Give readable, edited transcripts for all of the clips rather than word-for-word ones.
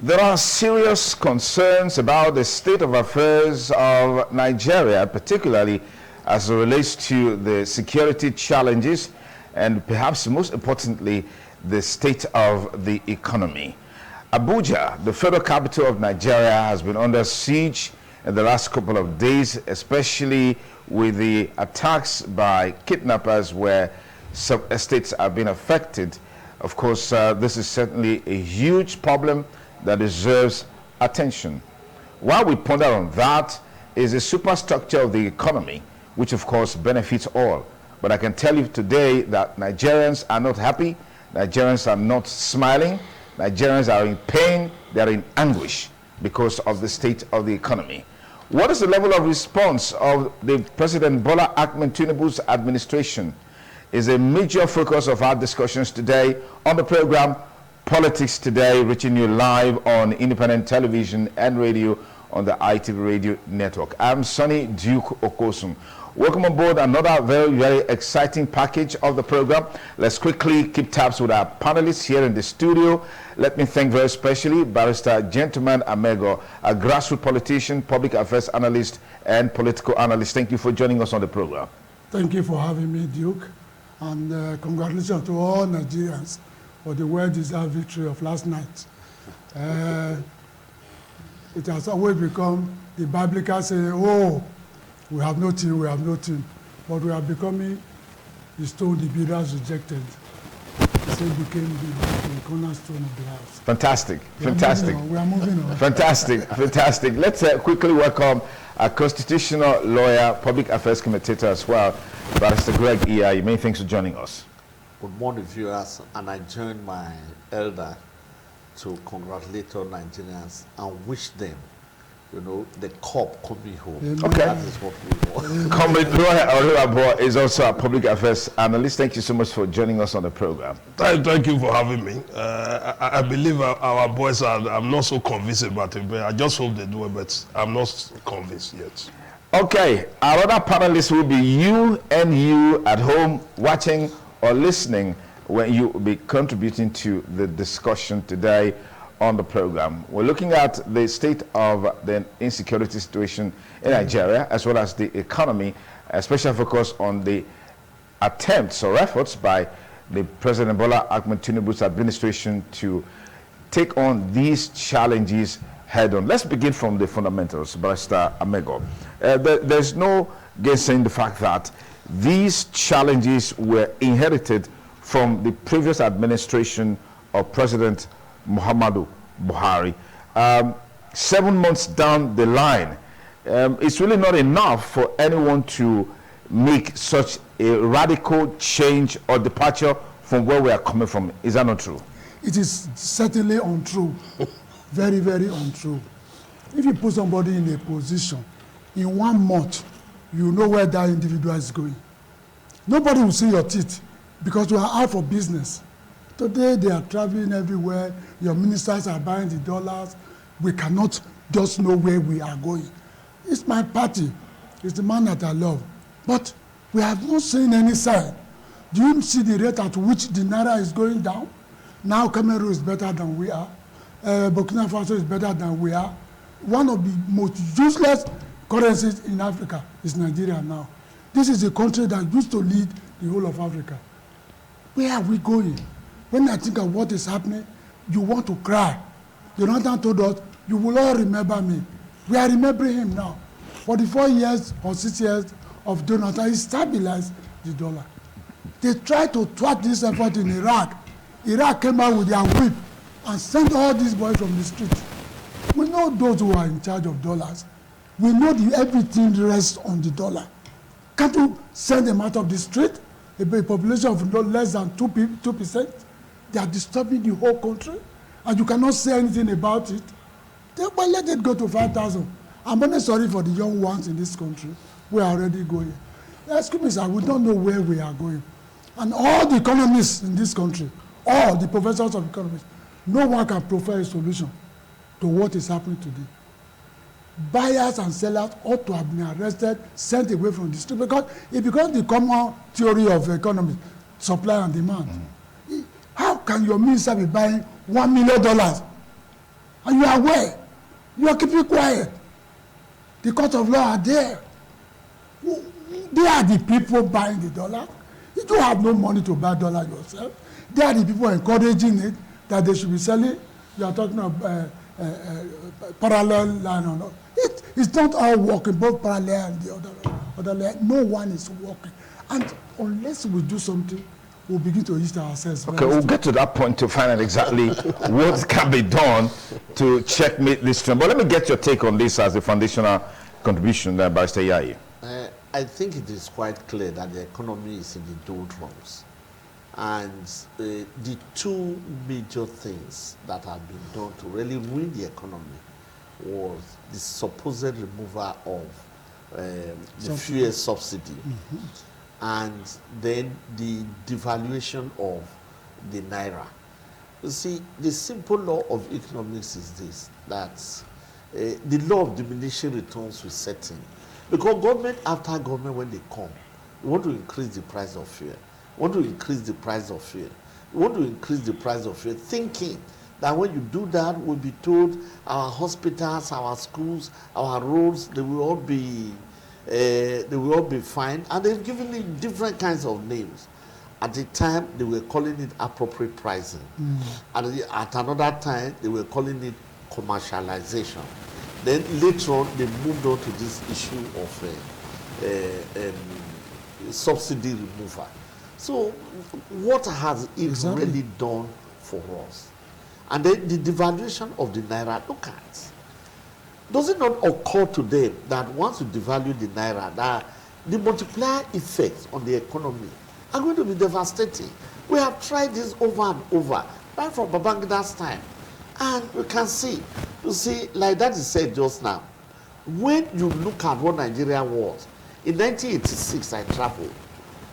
There are serious concerns about the state of affairs of Nigeria, particularly as it relates to the security challenges and perhaps most importantly, the state of the economy. Abuja, the federal capital of Nigeria, has been under siege in the last couple of days, especially with the attacks by kidnappers where some estates have been affected. Of course, this is certainly a huge problem that deserves attention. While we ponder on that is the superstructure of the economy, which of course benefits all. But I can tell you today that Nigerians are not happy, Nigerians are not smiling, Nigerians are in pain, they are in anguish because of the state of the economy. What is the level of response of the President Bola Ahmed Tinubu's administration is a major focus of our discussions today on the program Politics Today, reaching you live on independent television and radio on the ITV Radio Network. I'm Sonny Duke Okosun. Welcome on board another very exciting package of the program. Let's quickly keep tabs with our panelists here in the studio. Let me thank very specially Barrister Gentleman Amego, a grassroots politician, public affairs analyst, and political analyst. Thank you for joining us on the program. Thank you for having me, Duke, and congratulations to all Nigerians for the well-deserved victory of last night. It has always become the biblical saying, oh, we have no team, but we are becoming the stone the builders rejected. So it became the cornerstone of the house. Fantastic. We are moving on. Fantastic. Let's quickly welcome a constitutional lawyer, public affairs commentator as well, Barrister Greg Iya. Many thanks for joining us. Good morning, viewers, and I join my elder to congratulate all Nigerians and wish them, the cup coming home. Okay. That is what we want. Comrade Lawyer Olurabo is also a public affairs analyst. Thank you so much for joining us on the program. Thank you for having me. I believe our boys I'm not so convinced about it, but I just hope they do it, but I'm not convinced yet. Okay, our other panelists will be you and you at home watching or listening when you will be contributing to the discussion today on the program. We're looking at the state of the insecurity situation in Nigeria as well as the economy, especially focus on the attempts or efforts by the President Bola Ahmed Tinubu's administration to take on these challenges head on. Let's begin from the fundamentals, Barrister Amego. There's no guessing the fact that these challenges were inherited from the previous administration of President Muhammadu Buhari. 7 months down the line, it's really not enough for anyone to make such a radical change or departure from where we are coming from. Is that not true? It is certainly untrue. Very untrue. If you put somebody in a position, in 1 month, you know where that individual is going. Nobody will see your teeth because you are out for business. Today they are traveling everywhere. Your ministers are buying the dollars. We cannot just know where we are going. It's my party. It's the man that I love. But we have not seen any sign. Do you see the rate at which the Naira is going down? Now Cameroon is better than we are. Burkina Faso is better than we are. One of the most useless currencies in Africa is Nigeria now. This is a country that used to lead the whole of Africa. Where are we going? When I think of what is happening, you want to cry. Jonathan told us, you will all remember me. We are remembering him now. 44 years or 6 years of Jonathan, he stabilized the dollar. They tried to thwart this effort in Iraq. Iraq came out with their whip and sent all these boys from the street. We know those who are in charge of dollars. We know everything rests on the dollar. Can't you send them out of the street? A population of no less than 2%. They are disturbing the whole country, and you cannot say anything about it. Well, let it go to 5,000. I'm only sorry for the young ones in this country. We are already going. Excuse me, sir, we don't know where we are going. And all the economists in this country, all the professors of economics, no one can provide a solution to what is happening today. Buyers and sellers ought to have been arrested, sent away from the street, because it becomes the common theory of economy, supply and demand. How can your minister be buying $1 million And you are aware. You are keeping quiet. The court of law are there. They are the people buying the dollar. You don't have no money to buy dollar yourself. They are the people encouraging it, that they should be selling. You are talking about parallel line or not. It's not all working, both parallel and the other line. No one is working. And unless we do something, we'll begin to use ourselves. Okay, we'll get to that point to find out exactly what can be done to checkmate this trend. But let me get your take on this as a foundational contribution by Barrister Yayi. I think it is quite clear that the economy is in the doldrums. And the two major things that have been done to really win the economy was the supposed removal of the fuel subsidy, and then the devaluation of the naira. You see, the simple law of economics is this, that the law of diminishing returns will set in. Because government after government, when they come, we want to increase the price of fuel. We want to increase the price of fuel. We want to increase the price of fuel, thinking that when you do that, we'll be told our hospitals, our schools, our roads, they will all be fine. And they've given it different kinds of names. At the time, they were calling it appropriate pricing. And at another time, they were calling it commercialization. Then later on, they moved on to this issue of subsidy removal. So what has it really done for us? And then the devaluation of the naira, look at. Does it not occur to them that once you devalue the naira, that the multiplier effects on the economy are going to be devastating? We have tried this over and over, right from Babangida's time. And you can see, like that is said just now, when you look at what Nigeria was, in 1986 I traveled,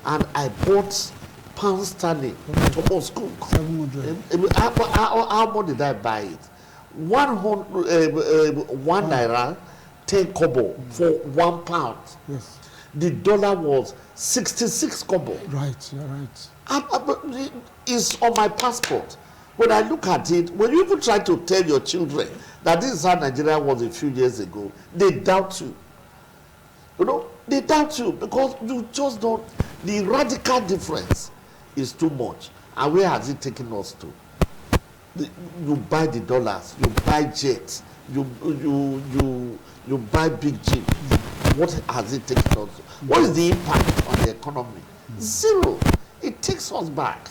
and I bought pound sterling Thomas Cook. 700. How much did I buy it? 1 naira, 10 kobo for 1 pound. Yes. The dollar was 66 kobo. Right, you're right. It's on my passport. When I look at it, when you even try to tell your children that this is how Nigeria was a few years ago, they doubt you. You know, they doubt you because you just don't. The radical difference is too much. And where has it taken us to? You buy the dollars, you buy jets, you buy big jeep. What has it taken us to? What is the impact on the economy? Zero. It takes us back.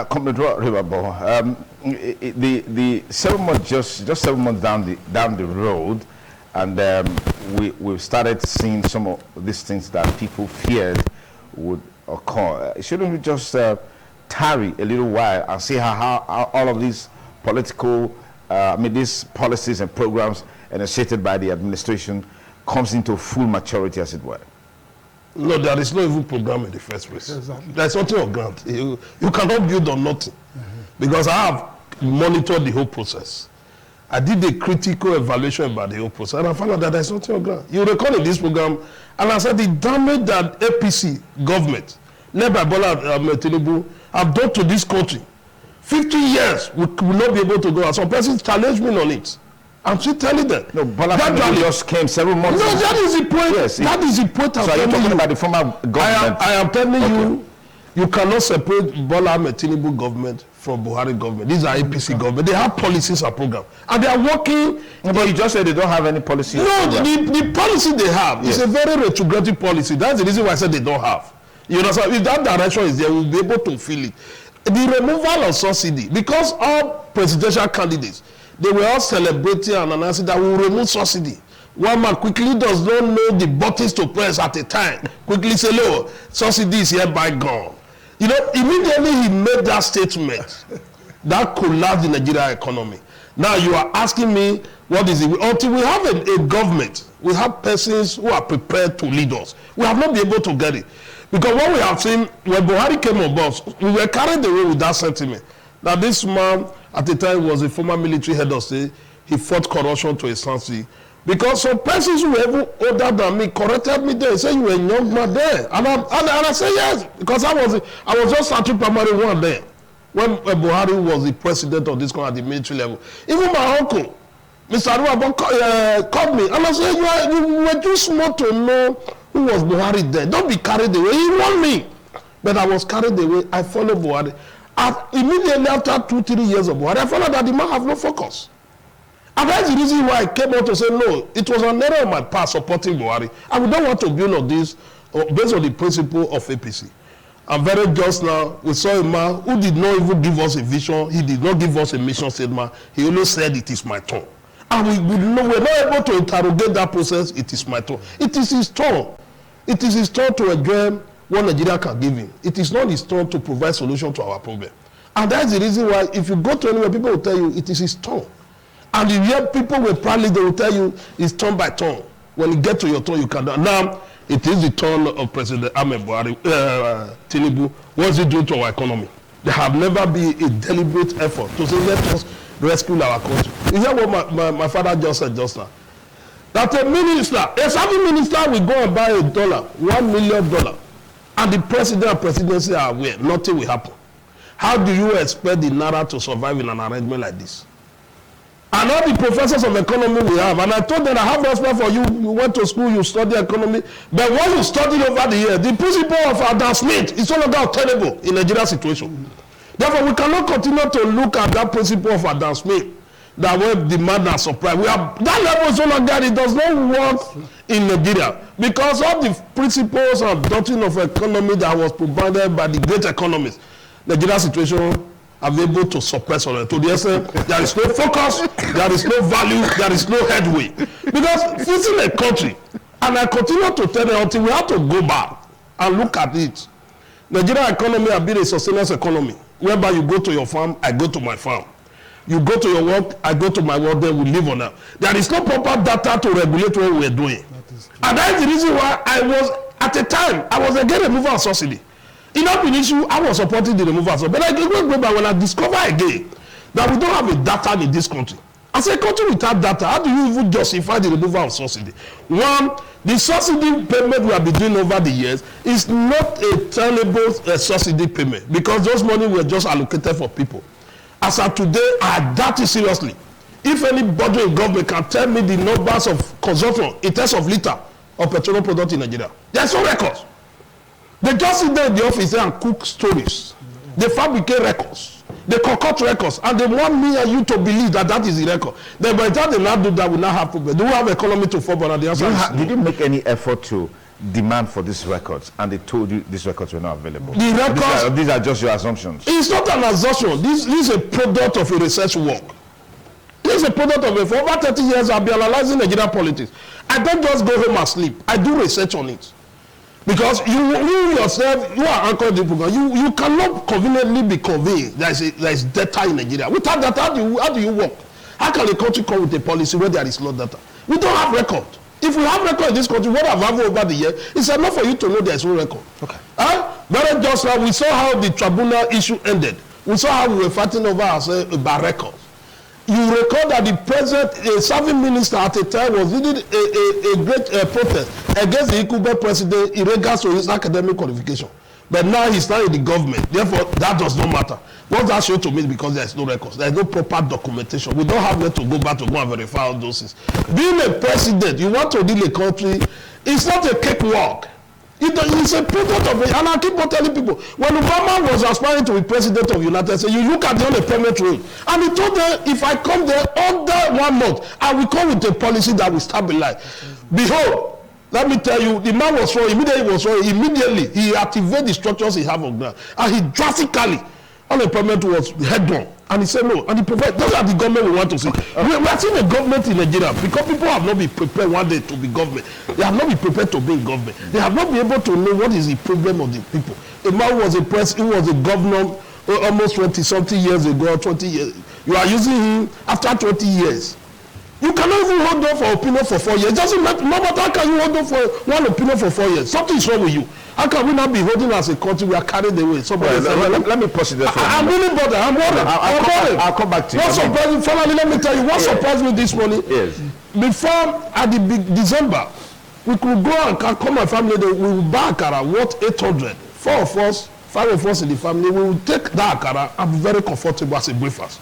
Comrade Ribabo, the 7 months, just 7 months down the road, and we've started seeing some of these things that people feared would occur. Shouldn't we just tarry a little while and see how all of these political, these policies and programs initiated by the administration comes into full maturity, as it were? No, there is no even program in the first place. Exactly. There's nothing on ground. You cannot build on nothing. Because I have monitored the whole process. I did a critical evaluation about the whole process, and I found out that there's nothing on ground. You recall in this program, and I said the damage that APC government, led by Bola Tinubu, have done to this country. 50 years, we will not be able to go. And some persons challenged me on it. I'm still telling them. No, Bola Tinubu just came several months ago. No, that is the point. Yes, that is the point. So are you talking about the former government? I am telling you, you cannot separate Bola Tinubu government from Buhari government. These are APC government. They have policies and programs. And they are working. No, but you just said they don't have any policy. No, the policy they have is a very retrogressive policy. That's the reason why I said they don't have. You know, so if that direction is there, we'll be able to feel it. The removal of subsidy, because all presidential candidates, they were all celebrating and announcing that we will remove subsidy. One man quickly does not know the buttons to press at a time. Quickly say, "Look, subsidy is hereby gone." You know, immediately he made that statement. That collapsed the Nigerian economy. Now you are asking me, what is it? Until we have a government, we have persons who are prepared to lead us. We have not been able to get it. Because what we have seen, when Buhari came on board, we were carried away with that sentiment. That this man, at the time, was a former military head of state. He fought corruption to a standstill. Because some persons who were even older than me corrected me there. They said, you were a young man there. And I said, yes. Because I was just starting primary one there. when Buhari was the president of this country at the military level. Even my uncle, Mr. Aruba, called me and I said, you were too small to know who was Buhari there. Don't be carried away. He warned me. But I was carried away. I followed Buhari. Immediately after 2-3 years of Buhari, I found out that the man have no focus. And that's the reason why I came out to say, no, it was an error on my part supporting Buhari. And we don't want to build on this based on the principle of APC. And very just now, we saw a man who did not even give us a vision. He did not give us a mission statement. He only said, it is my turn. And we're not able to interrogate that process. It is my turn. It is his turn. It is his turn to enjoy what Nigeria can give him. It is not his turn to provide solution to our problem. And that's the reason why if you go to anywhere, people will tell you it is his turn. And you hear people will proudly, they will tell you it's turn by turn. When you get to your turn, you can do. Now, it is the turn of President Ahmed Buhari, Tinubu. What's he doing to our economy? There have never been a deliberate effort to say, let us rescue our country. Is that what my father just said just now? That a minister, a serving minister will go and buy $1 million. And the president and presidency are aware, nothing will happen. How do you expect the Naira to survive in an arrangement like this? And all the professors of economy we have, and I told them I have respect for you, you went to school, you study economy, but what you studied over the years, the principle of Adam Smith is no longer obtainable in Nigerian situation. Therefore, we cannot continue to look at that principle of Adam Smith, that way demand and supply. We have that level is no longer, it does not work in Nigeria because of the principles and doctrine of economy that was provided by the great economists. Nigerian situation are able to suppress on it to the extent there is no focus, there is no value, there is no headway. Because this is a country, and I continue to tell them until we have to go back and look at it. Nigerian economy has been a sustainable economy, whereby you go to your farm, I go to my farm. You go to your work, I go to my work, then we live on that. There is no proper data to regulate what we are doing. And that is the reason why I was, at the time, I was against removal of subsidy. In that issue, I was supporting the removal of subsidy. But I go back when I discover again that we don't have a data in this country. As a country without data, how do you even justify the removal of subsidy? One, the subsidy payment we have been doing over the years is not a tenable subsidy payment because those money were just allocated for people. As of today, I doubt it seriously. If anybody in government can tell me the numbers of consumption in terms of liter of petroleum product in Nigeria, there's no records. They just sit there in the office and cook stories. They fabricate records. They concoct records. And they want me and you to believe that that is the record. Then by the time they now do that, we now have problems. Do we have economy to fall on the answer? Did you make any effort to demand for these records, and they told you these records were not available? The records, these are just your assumptions. It's not an assumption. This is a product of a research work. This is a product of it. For over 30 years, I've been analyzing Nigerian politics. I don't just go home and sleep. I do research on it. Because you yourself, you are anchored in the program. You cannot conveniently be convinced there is data in Nigeria. Without data, how do you work? How can a country come with a policy where there is no data? We don't have record. If we have record in this country, what have happened over the year, it's enough for you to know there is no record. Okay. Very just now, we saw how the tribunal issue ended. We saw how we were fighting over ourselves about records. You recall that the present serving minister at the time was leading a great protest against the incumbent president in regards to his academic qualification. But now he's not in the government. Therefore, that does not matter. What that shows to me is because there is no records. There is no proper documentation. We don't have where to go back to go and verify all those things. Being a president, you want to lead a country, it's not a cakewalk. It's a product of it. And I keep on telling people, when Obama was aspiring to be president of the United States, you look at the unemployment rate. And he told them, if I come there under 1 month, I will come with a policy that will stabilize. Behold, let me tell you, the man was wrong. Immediately, he activated the structures he have on ground. And he drastically, unemployment was head on. And he said no. And he provided, those are the government we want to see. We are seeing a government in Nigeria because people have not been prepared one day to be government. They have not been prepared to be in government. They have not been able to know what is the problem of the people. A man was he was a governor almost 20-something years ago, 20 years. You are using him after 20 years. You cannot even hold on for opinion for 4 years. It doesn't matter. No matter how can you hold on for one opinion for 4 years. Something is wrong with you. How can we not be holding as a country? We are carried away. Let me pause it there for I'm really bothered. I'm worried. I'll come back to you. What surprised me, finally, let me tell you, what surprised me this morning, before at the big December, we could go and call my family, we will buy Akara, worth 800. 4 of us, 5 of us in the family, we will take that akara and be very comfortable as a breakfast.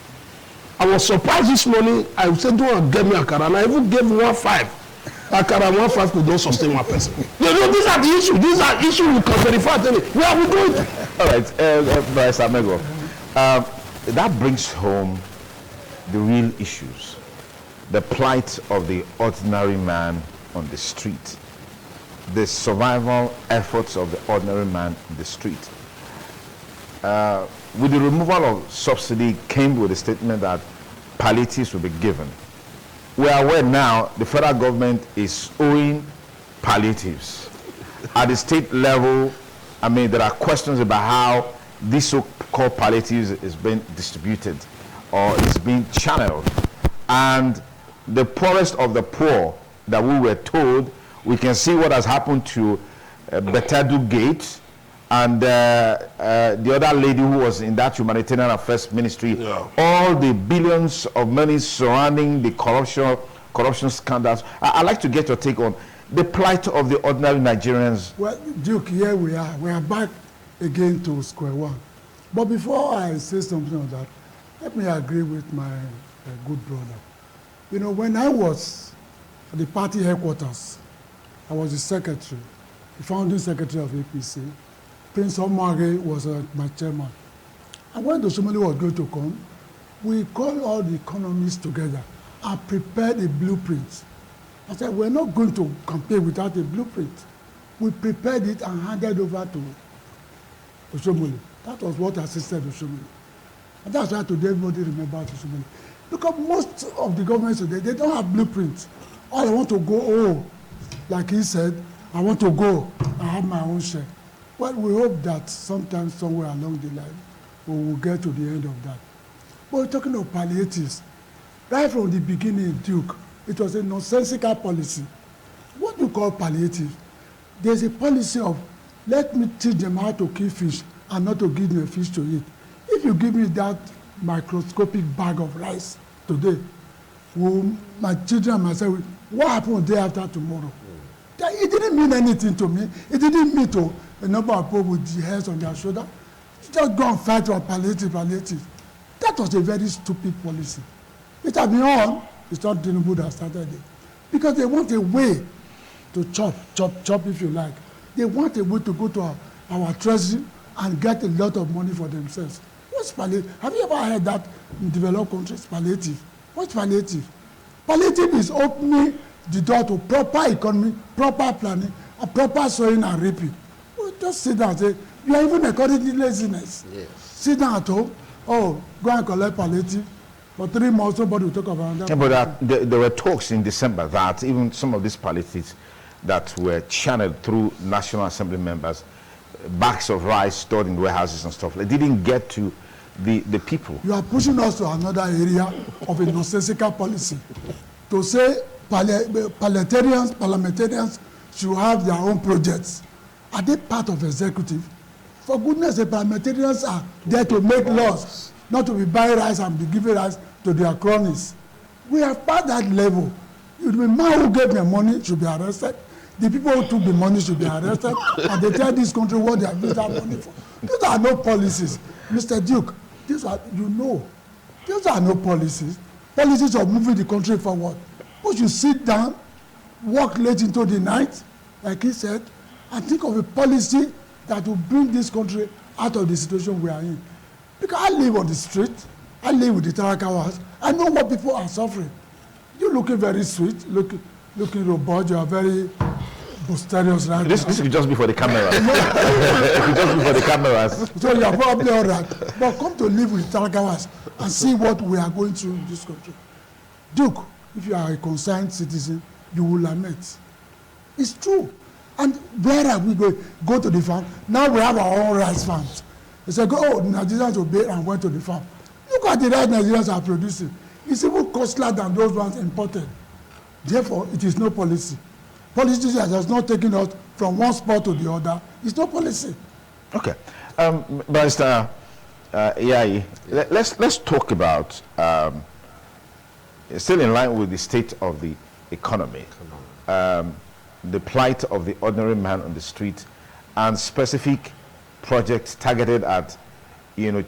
I was surprised this morning. I said, don't get me akara, and I even gave 1.5. Akara 1.5 could don't sustain one person. You know, these are the issues. These are issues we can verify. Where are we going? All right, Bryce Amego, that brings home the real issues, the plight of the ordinary man on the street, the survival efforts of the ordinary man in the street. With the removal of subsidy came with a statement that palliatives will be given. We are aware now the federal government is owing palliatives. At the state level, I mean, there are questions about how this so-called palliatives is being distributed or is being channeled. And the poorest of the poor that we were told, we can see what has happened to Betadu Gate and the other lady who was in that humanitarian affairs ministry, all the billions of money surrounding the corruption scandals. I'd like to get your take on the plight of the ordinary Nigerians. Well, Duke, here we are back again to square one. But before I say something on that, let me agree with my good brother. You know, when I was at the party headquarters, I was the secretary, the founding secretary of APC. Prince Omari was my chairman. And when the Somali was going to come, we called all the economists together and prepared a blueprint. I said, we're not going to campaign without a blueprint. We prepared it and handed over to Oshomole. That was what assisted Oshomole. And that's why today everybody remembers Oshomole. Because most of the governments today, they don't have blueprints. All I want to go, like he said, I want to go and have my own share. Well, we hope that sometime, somewhere along the line, we will get to the end of that. But we're talking of palliatives. Right from the beginning, Duke, it was a nonsensical policy. What do you call palliative? There's a policy of, let me teach them how to kill fish and not to give them a fish to eat. If you give me that microscopic bag of rice today, will my children and myself, what happened day after tomorrow? It didn't mean anything to me. It didn't mean to a number of people with the hairs on their shoulder. Just go and fight for palliative. That was a very stupid policy. It has been on. It's not Tinubu that started it. Because they want a way to chop if you like. They want a way to go to our treasury and get a lot of money for themselves. What's palliative? Have you ever heard that in developed countries? Palliative. What's palliative? Palliative is opening the door to proper economy, proper planning, and proper sowing and reaping. Well, just sit down and say, you are even encouraging laziness. Yes. Sit down at home, go and collect palliative. For 3 months, nobody will talk about that. Yeah, but there were talks in December that even some of these palliatives that were channeled through National Assembly members, bags of rice stored in warehouses and stuff, they didn't get to the people. You are pushing us to another area of a nonsensical policy. To say parliamentarians should have their own projects. Are they part of executive? For goodness sake, parliamentarians are there to make laws, not to be buying rice and be giving rice to their cronies. We have passed that level. The man who gave them money should be arrested. The people who took the money should be arrested. And they tell this country what they have used that money for. These are no policies. Mr. Duke, these are no policies. Policies of moving the country forward. We should sit down, work late into the night, like he said, and think of a policy that will bring this country out of the situation we are in. Because I live on the street, I live with the Tarakawas, I know what people are suffering. You're looking very sweet, looking robust, you are very boisterous right This could just be for the camera. It could just be for the cameras. So you are probably all right. But come to live with Tarakawas and see what we are going through in this country. Duke, if you are a concerned citizen, you will lament. It's true. And where are we going? Go to the farm. Now we have our own rice farms. They say, Nigerians obeyed and went to the farm. Look at the rice Nigerians are producing. It's even costlier than those ones imported. Therefore, it is no policy. Policy that has not taken us from one spot to the other. It's no policy. Okay. Barrister Yai, let's talk about, still in line with the state of the economy, the plight of the ordinary man on the street, and specific project targeted at,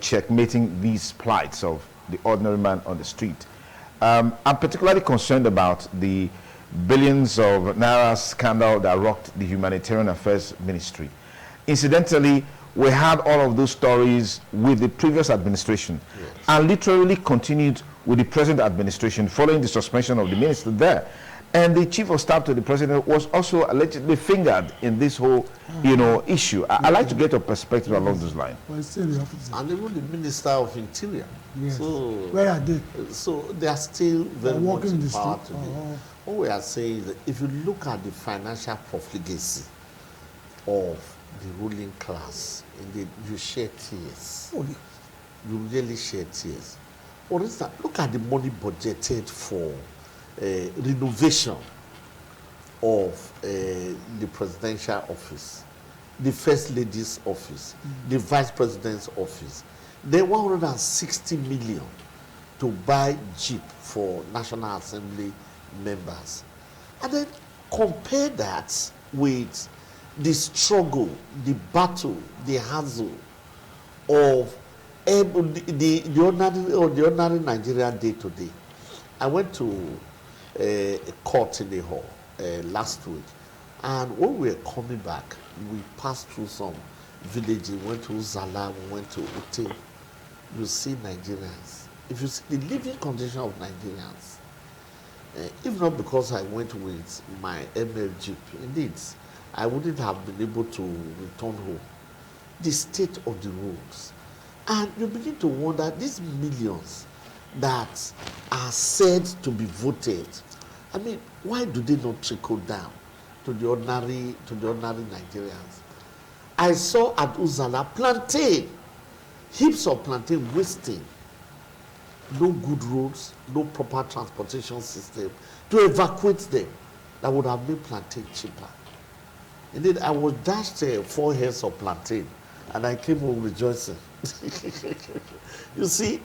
checkmating these plights of the ordinary man on the street. I'm particularly concerned about the billions of naira scandal that rocked the Humanitarian Affairs Ministry. Incidentally, we had all of those stories with the previous administration, yes, and literally continued with the present administration following the suspension of the minister there. And the chief of staff to the president was also allegedly fingered in this whole, issue. I'd like to get your perspective along those lines. And even the Minister of Interior. Yes. So, where are they? So they are still very much in power today. What we are saying is that if you look at the financial profligacy of the ruling class, indeed, you shed tears. You really shed tears. For instance, look at the money budgeted for renovation of the presidential office, the first lady's office, the vice president's office. They 160 million to buy Jeep for National Assembly members. And then compare that with the struggle, the battle, the hassle of the ordinary Nigerian day to day. I went to a court in the hall last week, and when we were coming back, we passed through some villages, went to Zala, we went to Ute. You see Nigerians. If you see the living condition of Nigerians, if not because I went with my ML Jeep, indeed, I wouldn't have been able to return home. The state of the roads. And you begin to wonder, these millions that are said to be voted, I mean, why do they not trickle down to the ordinary Nigerians? I saw at Uzala plantain, heaps of plantain wasting, no good roads, no proper transportation system to evacuate them that would have made plantain cheaper. Indeed, I was dashed 4 heads of plantain and I came home rejoicing. You see,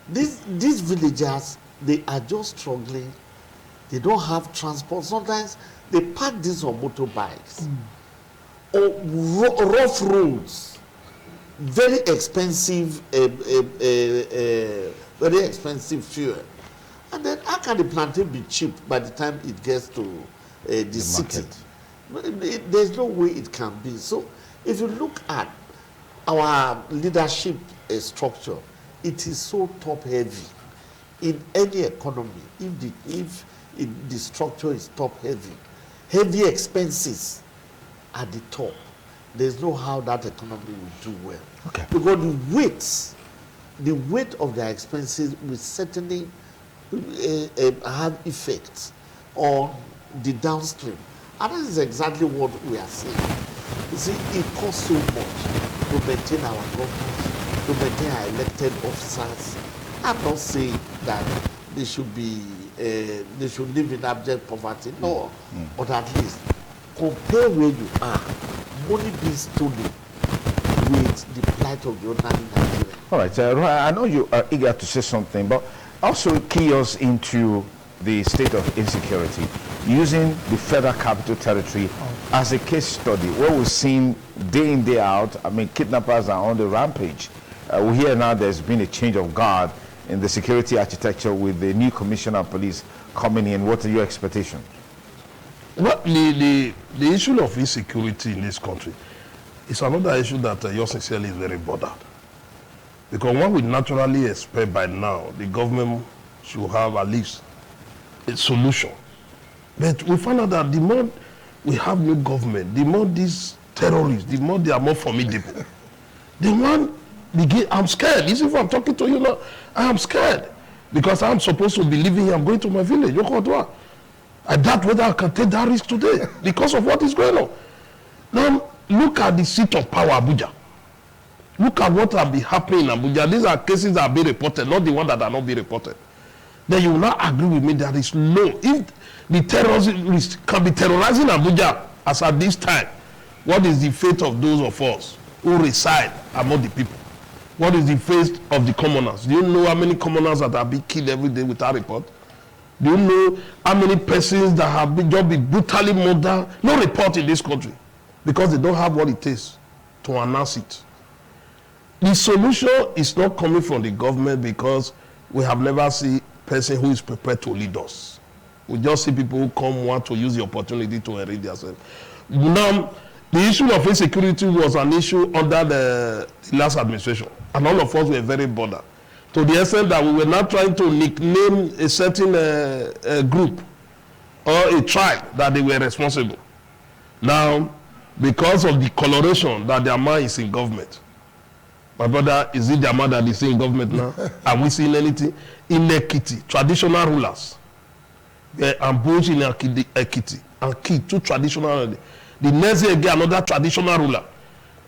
these villagers, they are just struggling. They don't have transport. Sometimes they park these on motorbikes or rough roads, very expensive fuel. And then how can the plantain be cheap by the time it gets to the city? There's no way it can be. So if you look at our leadership structure, it is so top heavy. In any economy, if the structure is top heavy expenses at the top, there's no how that economy will do well. Okay. Because the weight of their expenses will certainly have effects on the downstream. And that is exactly what we are saying. You see, it costs so much to maintain our government, to maintain our elected officers. I'm not saying that they should live in abject poverty. No. But at least compare where you are, money being stolen with the plight of the ordinary Nigerian. All right, I know you are eager to say something, but also key us into the state of insecurity, using the Federal Capital Territory as a case study. What we've seen day in, day out, I mean, kidnappers are on the rampage. We hear now there's been a change of guard in the security architecture with the new commissioner of police coming in. What are your expectations? Well, the issue of insecurity in this country is another issue that yours sincerely is very bothered. Because one would naturally expect by now the government should have at least a solution. But we find out that the more we have new government, the more these terrorists, the more they are more formidable. The one begin, I'm scared. Even if I'm talking to you now, I am scared. Because I'm supposed to be living here, I'm going to my village, Yokodwa. I doubt whether I can take that risk today because of what is going on. Now, look at the seat of power, Abuja. Look at what have been happening in Abuja. These are cases that are being reported, not the ones that are not being reported. Then you will not agree with me that it's low. If the terrorists can be terrorizing Abuja as at this time, what is the fate of those of us who reside among the people? What is the fate of the commoners? Do you know how many commoners that are being killed every day without report? Do you know how many persons that have been just been brutally murdered? No report in this country because they don't have what it takes to announce it. The solution is not coming from the government because we have never seen a person who is prepared to lead us. We just see people who come want to use the opportunity to enrich themselves. Now, the issue of insecurity was an issue under the last administration, and all of us were very bothered, to the extent that we were not trying to nickname a certain group or a tribe that they were responsible. Now, because of the coloration that their man is in government, my brother, is it their man that is in government now? Are we seeing anything? Inequity, traditional rulers, ambushed in Ekiti and killed two traditional. The next year again, another traditional ruler.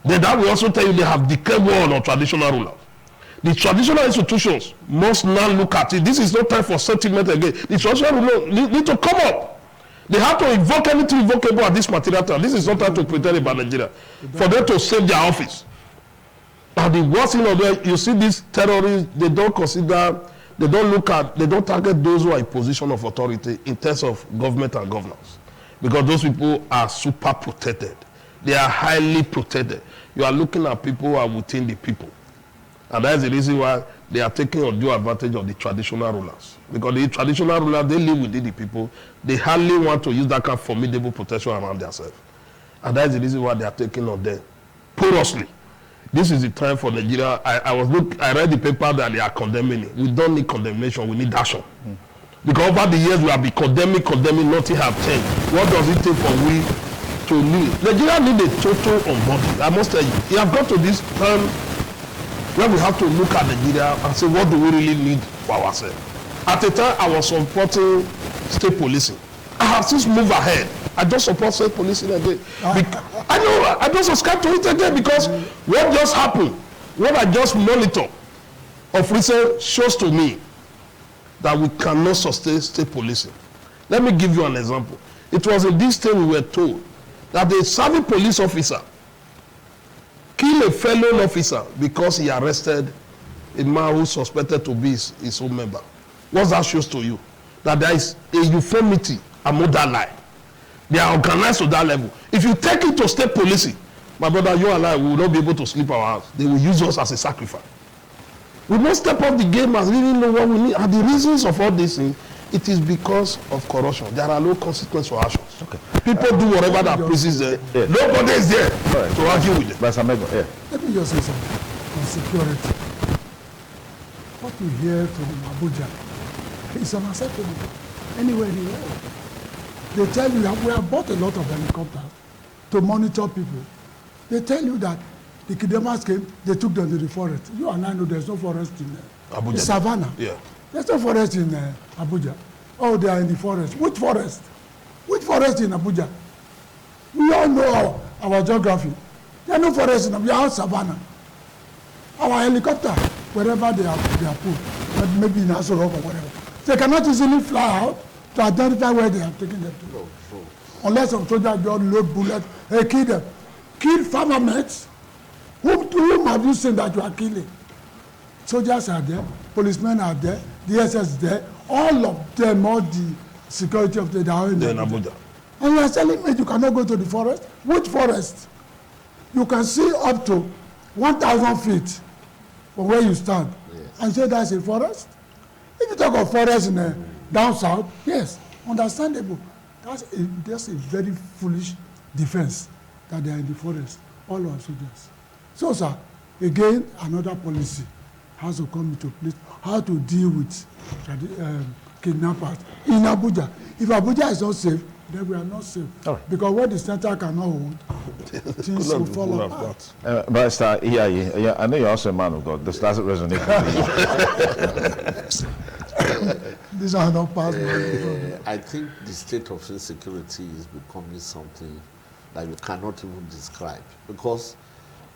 Then that will also tell you they have declared war on traditional rulers. The traditional institutions must now look at it. This is no time for sentiment again. The traditional rulers need to come up. They have to invoke anything invocable at this material time. This is not time to pretend about Nigeria. For them to save their office. And the worst thing of it, you see these terrorists, they don't consider, they don't look at, they don't target those who are in position of authority in terms of government and governance. Because those people are super protected. They are highly protected. You are looking at people who are within the people. And that is the reason why they are taking undue advantage of the traditional rulers. Because the traditional rulers, they live within the people. They hardly want to use that kind of formidable protection around themselves. And that is the reason why they are taking on them porously. This is the time for Nigeria. I read the paper that they are condemning it. We don't need condemnation, we need action. Because over the years we have been condemning, nothing have changed. What does it take for we to lead? Nigeria need a total unbundling. I must tell you, we have got to this time where we have to look at Nigeria and say, what do we really need for ourselves? At the time, I was supporting state policing. I have since moved ahead. I just support state policing again. I know, I just subscribe to it again because what just happened, what I just monitor of recent shows to me that we cannot sustain state policing. Let me give you an example. It was in this state we were told that the serving police officer killed a fellow officer because he arrested a man who suspected to be his own member. What that shows to you? That there is a uniformity among that lie. They are organized to that level. If you take it to state policing, my brother, you and I will not be able to sleep our house. They will use us as a sacrifice. We must step up the game and really know what we need. And the reasons of all these things, it is because of corruption. There are no consequences for actions. Okay. People do whatever that pleases them. Yeah. Nobody is there to argue with them. Let me just say something on security. What we hear from Abuja is unacceptable anywhere in the world. They tell you we have bought a lot of helicopters to monitor people. They tell you that the kidnappers came, they took them to the forest. You and I know there's no forest in Abuja. The savannah. Yeah. There's no forest in Abuja. Oh, they are in the forest. Which forest? Which forest in Abuja? We all know our geography. There are no forests in Abuja. We are savannah. Our helicopter, wherever they are put, maybe in Aso Rock or whatever, they cannot easily fly out to identify where they have taken them to. No. Unless some soldiers don't load bullets, hey, kill them. Kill farmer mates. Whom have you seen that you are killing? Soldiers are there, policemen are there, DSS is there, all of them, all the security of the are in Abuja. And you are telling me you cannot go to the forest? Which forest? You can see up to 1,000 feet from where you stand. Yes. And say that's a forest? If you talk of forest in down south, yes, understandable. That's a very foolish defense that they are in the forest, all our soldiers. So, sir, again, another policy has to come into place, how to deal with kidnappers in Abuja. If Abuja is not safe, then we are not safe. Oh. Because what the center cannot hold, things will fall apart. But sir, yeah, I know you're also a man of God. This doesn't resonate with me. These are not past. I think the state of insecurity is becoming something that you cannot even describe. Because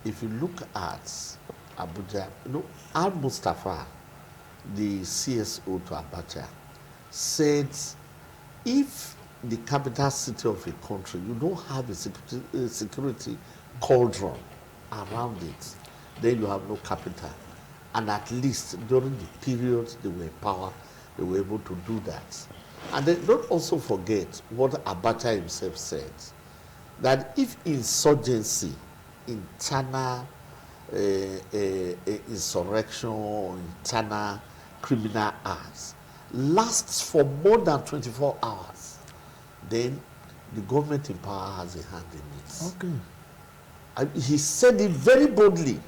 if you look at Abuja, Al Mustafa, the CSO to Abacha, said if the capital city of a country, you don't have a security cauldron around it, then you have no capital. And at least during the period they were in power, they were able to do that. And then don't also forget what Abacha himself said, that if insurgency, internal insurrection or internal criminal acts lasts for more than 24 hours, then the government in power has a hand in it. Okay. And he said it very boldly.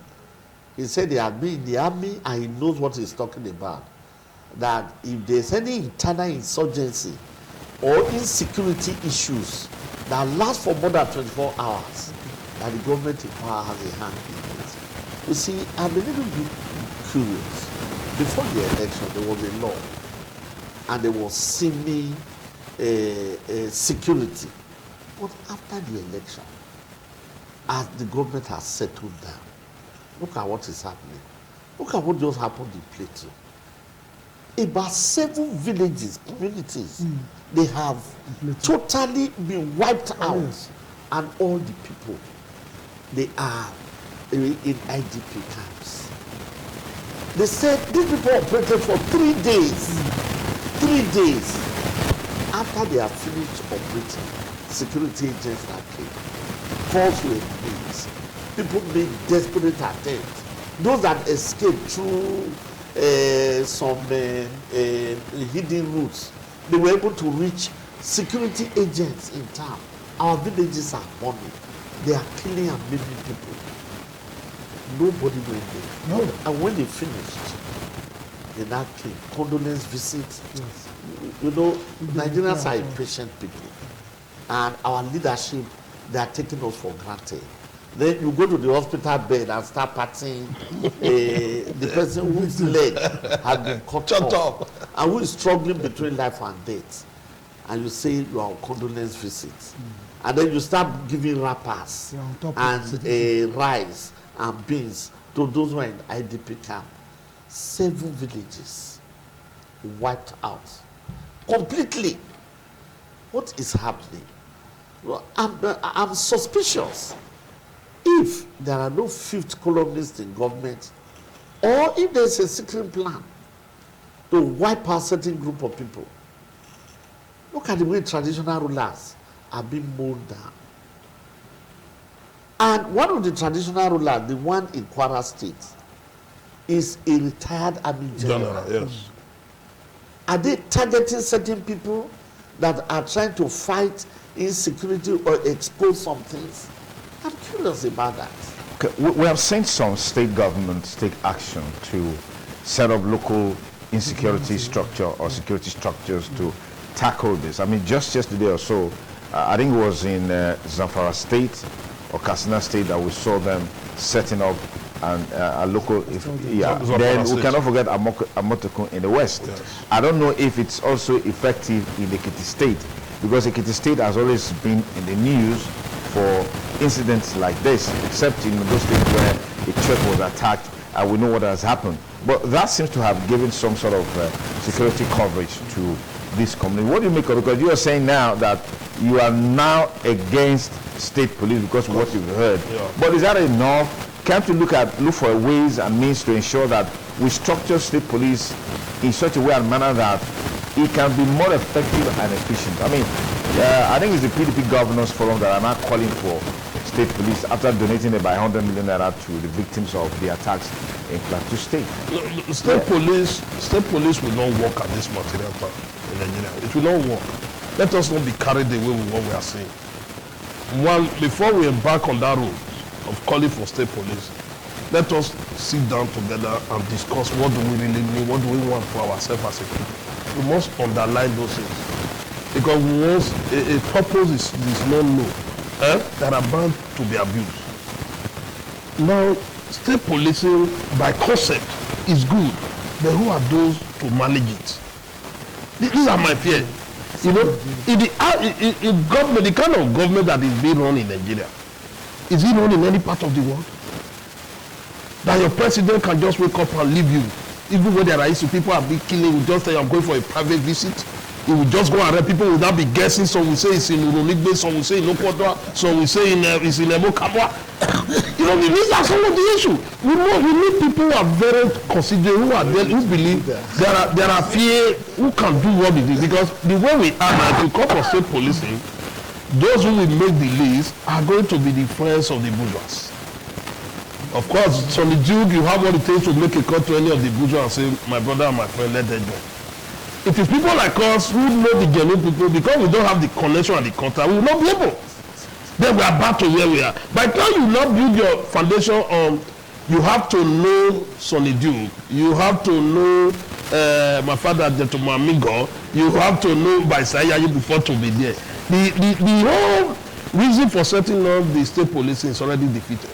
He said he had been in the army and he knows what he's talking about. That if there's any internal insurgency or insecurity issues that last for more than 24 hours, that the government in power has a hand in it. You see, I'm a little bit curious. Before the election, there was a law and there was seeming security. But after the election, as the government has settled down, look at what is happening. Look at what just happened in Plateau. About 7 villages, communities, they have totally been wiped out. Yes. And all the people, they are in IDP camps. They said these people operated for 3 days. 3 days. After they have finished operating, security agents that came. Calls were made. People made desperate attempts. Those that escaped through some hidden routes, they were able to reach security agents in town. Our villages are burning. They are killing and maiming people. Nobody went there. No. And when they finished, they now came. Condolence visits. Yes. You know, Nigerians are impatient people. And our leadership, they are taking us for granted. Then you go to the hospital bed and start patting the person whose leg has been cut off and who is struggling between life and death. And you say you are on condolence visits. And then you start giving wrappers and rice and beans to those who are in IDP camp. 7 villages wiped out completely. What is happening? Well, I'm suspicious. If there are no 5th columnists in government, or if there's a secret plan to wipe out a certain group of people, look at the way traditional rulers are being mown down. And one of the traditional rulers, the one in Kwara State, is a retired army general. Yes. Are they targeting certain people that are trying to fight insecurity or expose some things? I'm curious about that. Okay, we have seen some state governments take action to set up local insecurity structure or security structures to tackle this. I mean, just yesterday or so, I think it was in Zamfara State or Katsina State that we saw them setting up a local, then we cannot forget Amotokun in the west. Yes. I don't know if it's also effective in Ekiti State, because Ekiti State has always been in the news for incidents like this, except in those states where a church was attacked and we know what has happened. But that seems to have given some sort of security coverage to this community. What do you make of it? Because you are saying now that you are now against state police because of what you've heard. Yeah. But is that enough? Can't you look for ways and means to ensure that we structure state police in such a way and manner that it can be more effective and efficient? I mean, I think it's the PDP Governors Forum that are now calling for state police after donating about 100 million naira to the victims of the attacks in Plateau State. State police will not work at this material time in Nigeria. It will not work. Let us not be carried away with what we are saying. One, before we embark on that road of calling for state police, let us sit down together and discuss what do we really need, what do we want for ourselves as a people. We must underline those things. Because once a purpose is not known, that are bound to be abused. Now, state policing by concept is good, but who are those to manage it? These are my fears. You know, in government, the kind of government that is being run in Nigeria, is it run in any part of the world? That your president can just wake up and leave you, even when there are issues, people are being killing, you just say I'm going for a private visit. He will just go and people will not be guessing. Some will say it's in Uroligbe, some will say in Okodwa, some will say it's in Emokamwa. You know, these are some of the issues. We need people who are very considerate, who are there, who believe there are few who can do what it is. Because the way we are now, to come for state policing, those who will make the list are going to be the friends of the bourgeois. Of course, Sonny Duke, you have what it takes to make a call to any of the bourgeois and say, my brother and my friend, let them go. It is people like us who know the genuine people, because we don't have the connection and the contact, we will not be able. Then we are back to where we are. By the time you not build your foundation on, you have to know Sonny Duke, you have to know my father, Gentleman Mingo, you have to know Baisaya before to be there. The whole reason for setting up the state policing is already defeated.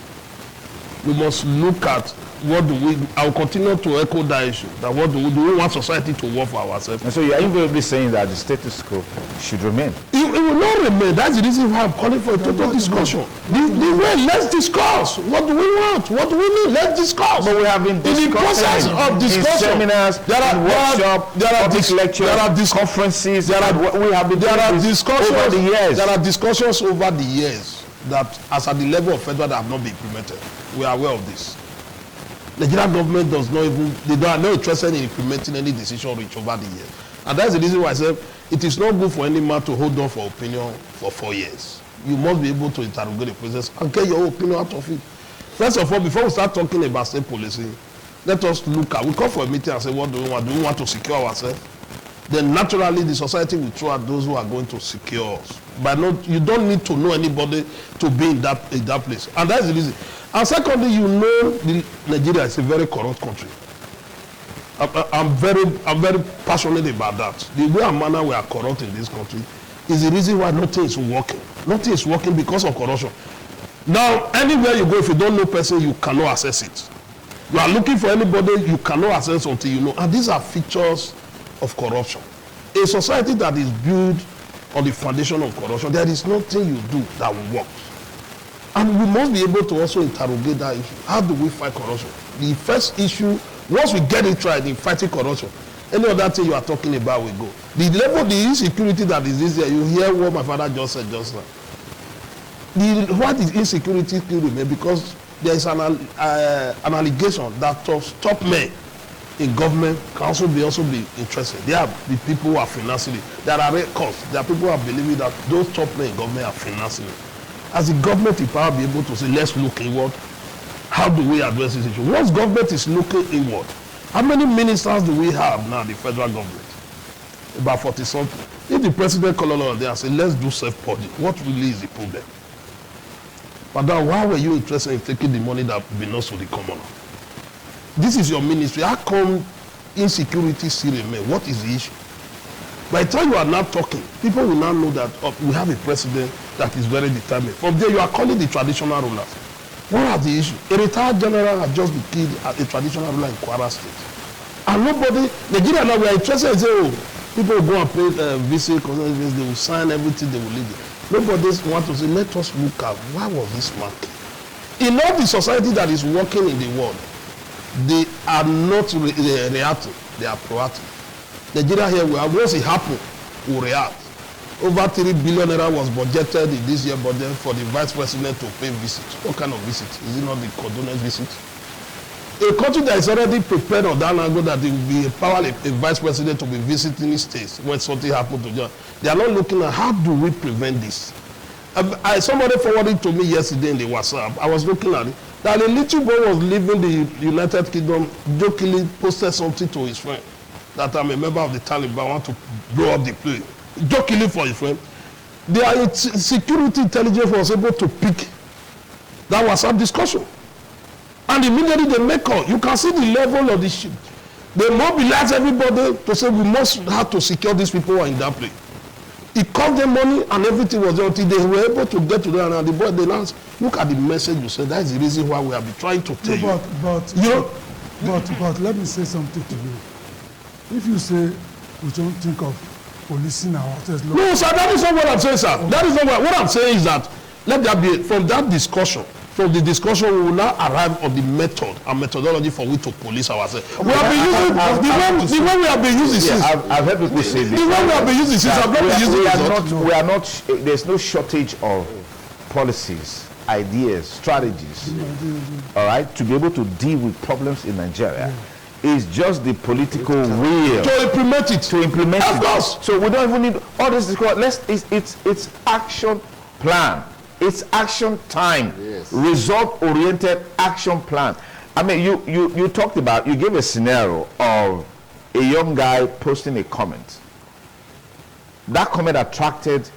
We must look at what do we, I'll continue to echo that issue, that what do we want society to work for ourselves. And so you are invariably saying that the status quo should remain. It will not remain. That's the reason why I'm calling for a total discussion. Let's discuss. What do we want? What do we need? Let's discuss. But we have been discussing in the process of discussion. Seminars, workshops, public lectures, there are conferences. We have been discussions over the years. There are discussions over the years that, as at the level of federal, that have not been implemented. We are aware of this. The Nigerian government does not even, they are not interested in implementing any decision reached over the years. And that's the reason why I said it is not good for any man to hold on for opinion for 4 years. You must be able to interrogate the process and get your opinion out of it. First of all, before we start talking about state policing, let us look at, we call for a meeting and say, what do we want? Do we want to secure ourselves? Then naturally the society will throw out those who are going to secure us. But you don't need to know anybody to be in that place. And that's the reason. And secondly, you know Nigeria is a very corrupt country. I'm very passionate about that. The way and manner we are corrupt in this country is the reason why nothing is working. Nothing is working because of corruption. Now, anywhere you go, if you don't know person, you cannot access it. You are looking for anybody, you cannot access until you know. And these are features of corruption. A society that is built on the foundation of corruption, there is nothing you do that will work. And we must be able to also interrogate that issue. How do we fight corruption? The first issue, once we get it right in fighting corruption, any other thing you are talking about will go. The level, the insecurity that is this year, you hear what my father just said just now. What is insecurity still remain? Because there is an allegation that top men in government can also be interested. There are the people who are financing it. There are records. There are people who are believing that those top men in government are financing it. As the government, if I be able to say, let's look inward, how do we address this issue? Once government is looking inward, how many ministers do we have now in the federal government? About 40-something. If the president call on there and say, let's do self-purging, what really is the problem? But then why were you interested in taking the money that belongs to the commoner? This is your ministry. How come insecurity still remains? What is the issue? By the time you are now talking, people will now know that we have a president that is very determined. From there, you are calling the traditional rulers. What are the issues? A retired general has just been killed at a traditional ruler in Kwara State. And nobody, Nigeria now, we are interested in saying, oh, people will go and pay visit, they will sign everything, they will leave it. Nobody wants to say, let us look at why was this man killed? In all the society that is working in the world, they are not reacting, they are proactive. Nigeria here, once it happens, we react. Over 3 billion naira was budgeted in this year budget for the vice president to pay visit. What kind of visit? Is it not the condolence visit? A country that is already prepared on that angle that it will be empowered a vice president to be visiting states when something happens to them. They are not looking at how do we prevent this. Somebody forwarded to me yesterday in the WhatsApp. I was looking at it. That a little boy was leaving the United Kingdom, jokingly posted something to his friend that I'm a member of the Taliban, I want to blow up the place. Jokingly for his friend. The security intelligence was able to pick that WhatsApp discussion. And immediately they make call. You can see the level of the shit. They mobilize everybody to say we must have to secure these people who are in that place. It cost them money and everything was there until they were able to get to them. And the boy, they announced, look at the message you said. That's the reason why we have been trying to tell you. But let me say something to you. If you say we don't think of policing our hotels. No, sir, that is not what I'm saying, sir. That is not what I'm saying is that let there be, from that discussion, from the discussion, we will now arrive on the method and methodology for which to police ourselves. We have been using the way we have been using since. I've heard people say this. The way we have been using since. I've not been using we are not. There's no shortage of policies, ideas, strategies. All right, to be able to deal with problems in Nigeria. Is just the political will to implement it. Of course. So we don't even need all this. It's action plan. It's action time. Yes. Result-oriented action plan. I mean, you talked about, you gave a scenario of a young guy posting a comment. That comment attracted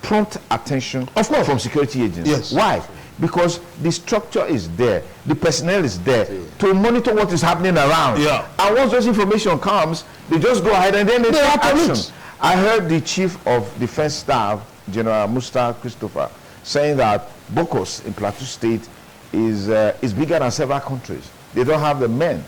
prompt attention from security agents. Yes. Why? Because the structure is there, the personnel is there to monitor what is happening around. Yeah. And once those information comes, they just go ahead and then they take action. I heard the Chief of Defense Staff, General Musta Christopher, saying that Bokos in Plateau State is bigger than several countries. They don't have the men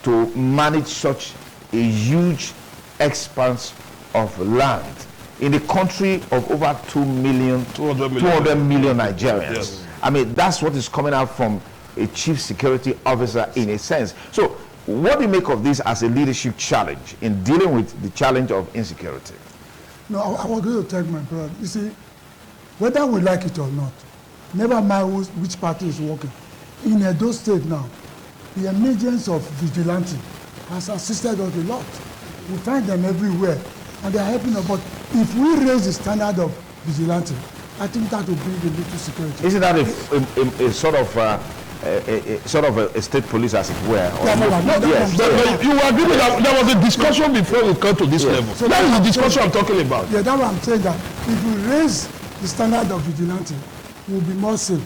to manage such a huge expanse of land in a country of over 200 million Nigerians. Yes. I mean, that's what is coming out from a chief security officer in a sense. So what do you make of this as a leadership challenge in dealing with the challenge of insecurity? No, I was going to tell my brother, you see, whether we like it or not, never mind which party is working, in Edo State now, the emergence of vigilante has assisted us a lot. We find them everywhere, and they are helping us. But if we raise the standard of vigilante, I think that will bring a little security. Isn't that a sort of a state police, as it were? Yes. But you agree with that there was a discussion before we come to this level. So that is the discussion I'm talking about. Yeah, that's what I'm saying, that if we raise the standard of vigilante, we'll be more safe.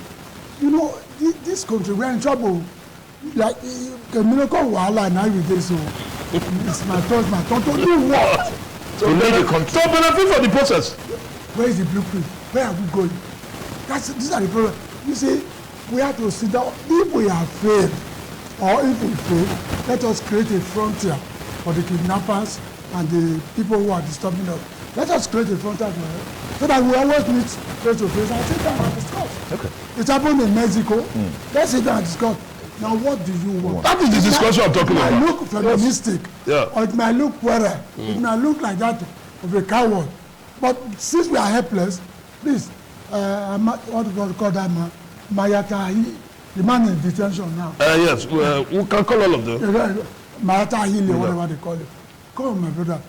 You know, this country, we're in trouble. Like, the miracle wahala now every day, so it's my turn to do what? So benefit for the process. Where is the blueprint? Where are we going? These are the problems. You see, we have to sit down. If we have failed, or if we fail, let us create a frontier for the kidnappers and the people who are disturbing us. Let us create a frontier for them, so that we always meet face to face and sit down and discuss. Okay. It happened in Mexico. Let's sit down and discuss. Now, what do you want? That is the discussion I'm talking about. It might look feministic, or it might look whatever. It might look like that of a coward. But since we are helpless, please, what do you call that man? Mayata, the man in detention now. Yes, we can call all of them. Mayata Hili, or whatever they call it. Come on, my brother.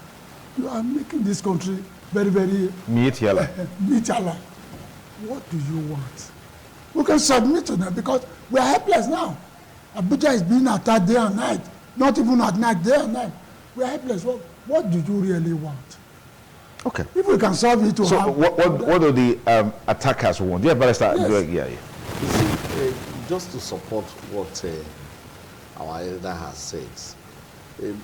You are making this country very, very... Mietiala. What do you want? We can submit to them because we are helpless now. Abuja is being attacked day and night. Not even at night, day and night. We are helpless. What do you really want? Okay. If we can solve it, so what do the attackers want? Yeah, but start doing. Yeah. You see, just to support what our elder has said,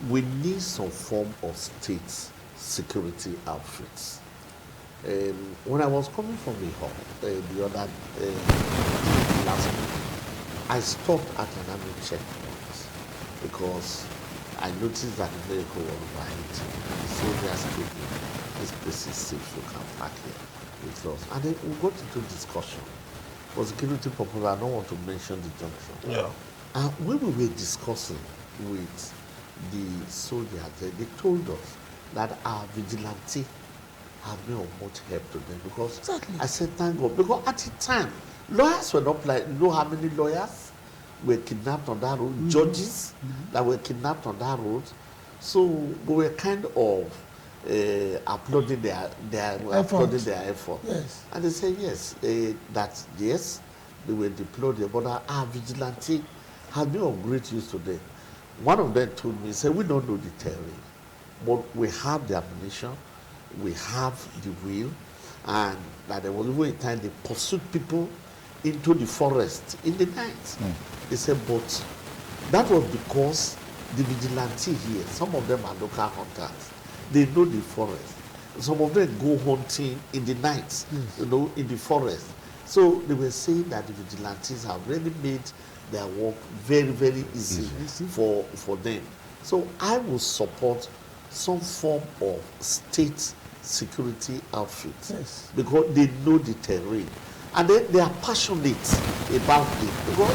we need some form of state security outfits. When I was coming from the hall the other last week, I stopped at an army checkpoint because I noticed that the vehicle was right. The soldiers told me, this place is safe, you can park here with us. And then we got into discussion. For security purposes, I don't want to mention the junction. Yeah. And when we were discussing with the soldiers, they told us that our vigilante have been of much help to them because I said, thank God. Because at the time, lawyers were not like, you know how many lawyers were kidnapped on that road, judges that were kidnapped on that road. So we were kind of applauding their effort. Yes. And they said, yes, yes, they were deployed there, but our vigilante has been of great use to them. One of them told me, he said, we don't know the terrain, but we have the ammunition, we have the will, and that there was even a time they pursued people into the forest in the night. They said, but that was because the vigilante here, some of them are local hunters. They know the forest. Some of them go hunting in the night, you know, in the forest. So they were saying that the vigilantes have really made their work very, very easy for them. So I will support some form of state security outfit because they know the terrain. And they are passionate about it. Because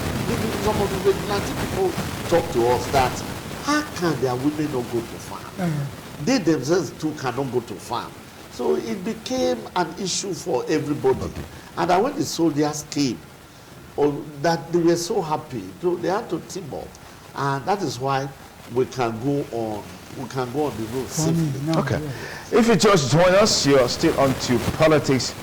some of the vigilante people talk to us that how can their women not go to farm? They themselves too cannot go to farm. So it became an issue for everybody. And when the soldiers came, that they were so happy. So they had to team up. And that is why we can go on the road safely. Okay. If you just join us, you're still on to politics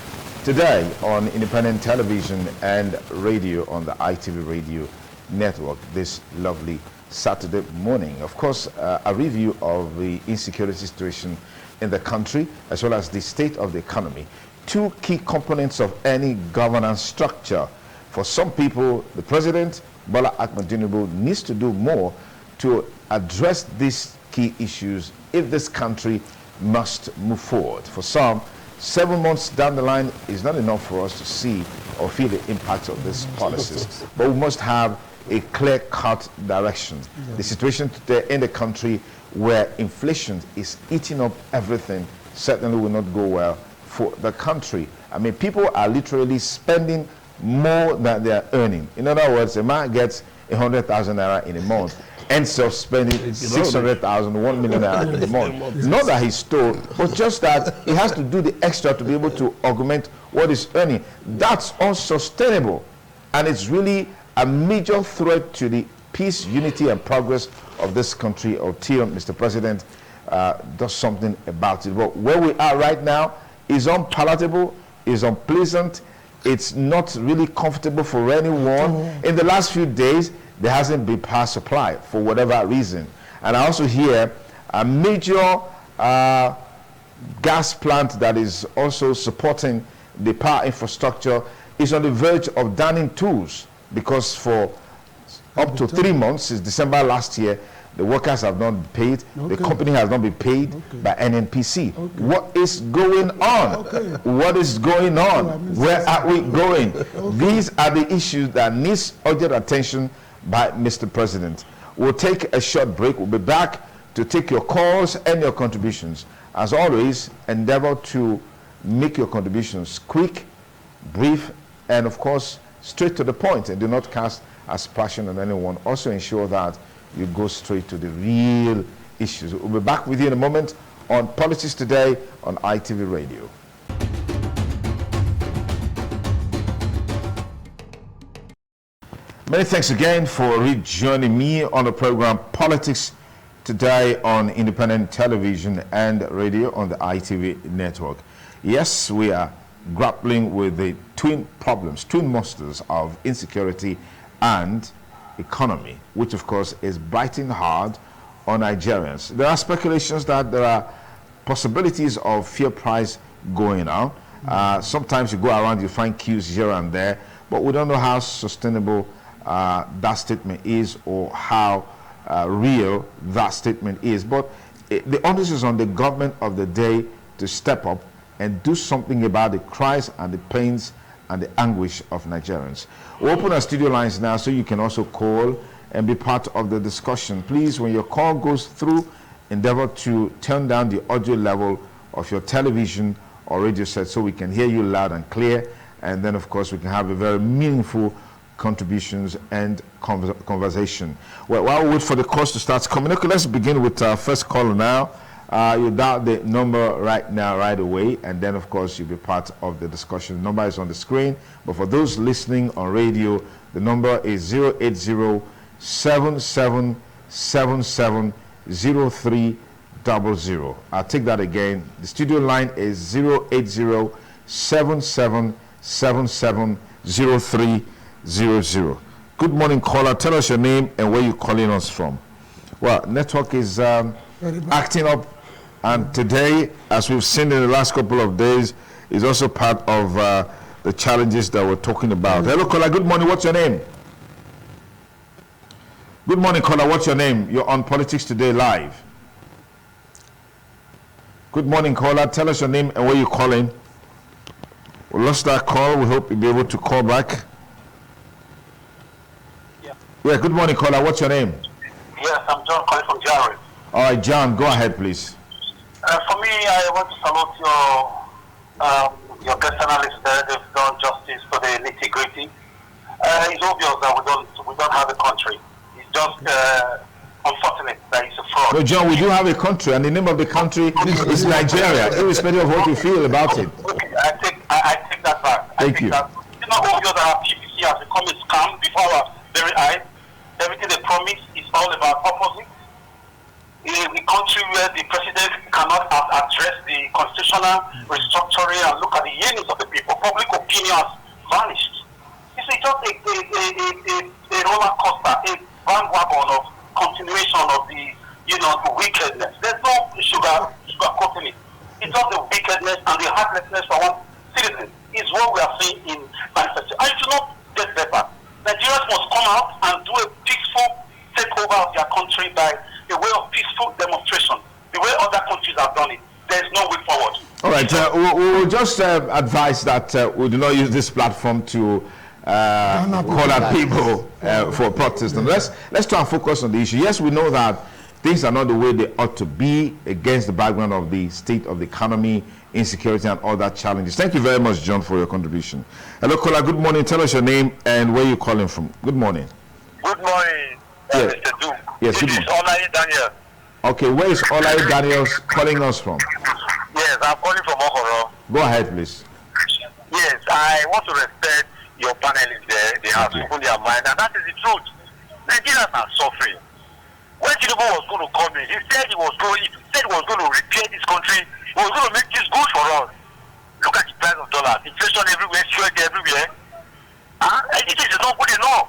today on independent television and radio on the ITV radio network this lovely Saturday morning. Of course, a review of the insecurity situation in the country as well as the state of the economy. Two key components of any governance structure. For some people, the president, Bola Ahmed Tinubu, needs to do more to address these key issues if this country must move forward. For some, 7 months down the line is not enough for us to see or feel the impact of these policies. But we must have a clear-cut direction. The situation today in the country where inflation is eating up everything certainly will not go well for the country. I mean, people are literally spending more than they are earning. In other words, a man gets 100,000 naira in a month, ends up spending 600,000, 1 million naira in a month. Not that he stole, but just that he has to do the extra to be able to augment what he's earning. That's unsustainable, and it's really a major threat to the peace, unity, and progress of this country until Mr. President does something about it. But where we are right now is unpalatable, is unpleasant. It's not really comfortable for anyone. In the last few days, there hasn't been power supply for whatever reason. And I also hear a major gas plant that is also supporting the power infrastructure is on the verge of downing tools, because for up to 3 months, since December last year, the workers have not been paid. The company has not been paid by NNPC. What is going on? What is going on? Where are we going? These are the issues that need urgent attention by Mr. President. We'll take a short break. We'll be back to take your calls and your contributions. As always, endeavor to make your contributions quick, brief, and of course, straight to the point, and do not cast aspersion on anyone. Also ensure that you go straight to the real issues. We'll be back with you in a moment on Politics Today on ITV Radio. Many thanks again for rejoining me on the program Politics Today on independent television and radio on the ITV network. Yes, we are grappling with the twin problems, twin monsters of insecurity and economy, which of course is biting hard on Nigerians. There are speculations that there are possibilities of fuel price going on. Sometimes you go around, you find queues here and there, but we don't know how sustainable that statement is or how real that statement is. But the onus is on the government of the day to step up and do something about the cries and the pains and the anguish of Nigerians. We'll open our studio lines now so you can also call and be part of the discussion. Please, when your call goes through, endeavor to turn down the audio level of your television or radio set so we can hear you loud and clear, and then of course we can have a very meaningful contributions and conversation. Well, while we wait for the calls to start coming, okay, let's begin with our first caller now. You dial the number right now, right away, and then of course you'll be part of the discussion. The number is on the screen, but for those listening on radio, the number is 080-7777-0300. I'll take that again. The studio line is 080-7777-0300. Good morning, caller. Tell us your name and where you're calling us from. Well, network is acting up. And today, as we've seen in the last couple of days, is also part of the challenges that we're talking about. Hello, caller. Good morning. What's your name? Good morning, caller. What's your name? You're on Politics Today Live. Good morning, caller. Tell us your name and where you're calling. We lost that call. We hope you'll be able to call back. Yeah, good morning, caller. What's your name? Yes, I'm John calling from Jared. All right, John, go ahead, please. For me, I want to salute your guest analysts there. They've done justice for the nitty-gritty. It's obvious that we don't have a country. It's just unfortunate that it's a fraud. No, John, we do have a country, and the name of the country is Nigeria, irrespective of what you feel about it. Okay, I take that back. Thank you. It's not obvious that PPC has become a scam before our very eyes. Everything they promise is all about opposite. In a country where the president cannot address the constitution institutional restructuring and look at the yearnings of the people, public opinion has vanished. It's just a roller coaster, a bandwagon of continuation of the, the wickedness. There's no sugarcoating it. It's just the wickedness and the heartlessness for one citizen is what we are seeing in manifestation. And it should not get better. Nigerians must come out and do a peaceful takeover of their country by a way of peaceful demonstration, the way other countries have done it. There is no way forward. All right, we'll just advise that we do not use this platform to call out people for protest. And let's try and focus on the issue. Yes, we know that things are not the way they ought to be against the background of the state of the economy, insecurity, and all that challenges. Thank you very much, John, for your contribution. Hello, caller. Good morning. Tell us your name and where you're calling from. Good morning. Good morning, Mr. Duke. Yes, this is Olai Daniel. Okay, where is Olai Daniels calling us from? Yes, I'm calling from Okoro. Go ahead, please. Yes, I want to respect your panelists there. They have spoken their mind, and that is the truth. Nigerians are suffering. When Tinubu was going to come in, he said he was going to repair this country. He was going to make this good for us. Look at the price of dollars, inflation everywhere, fuel everywhere. And this is not good enough.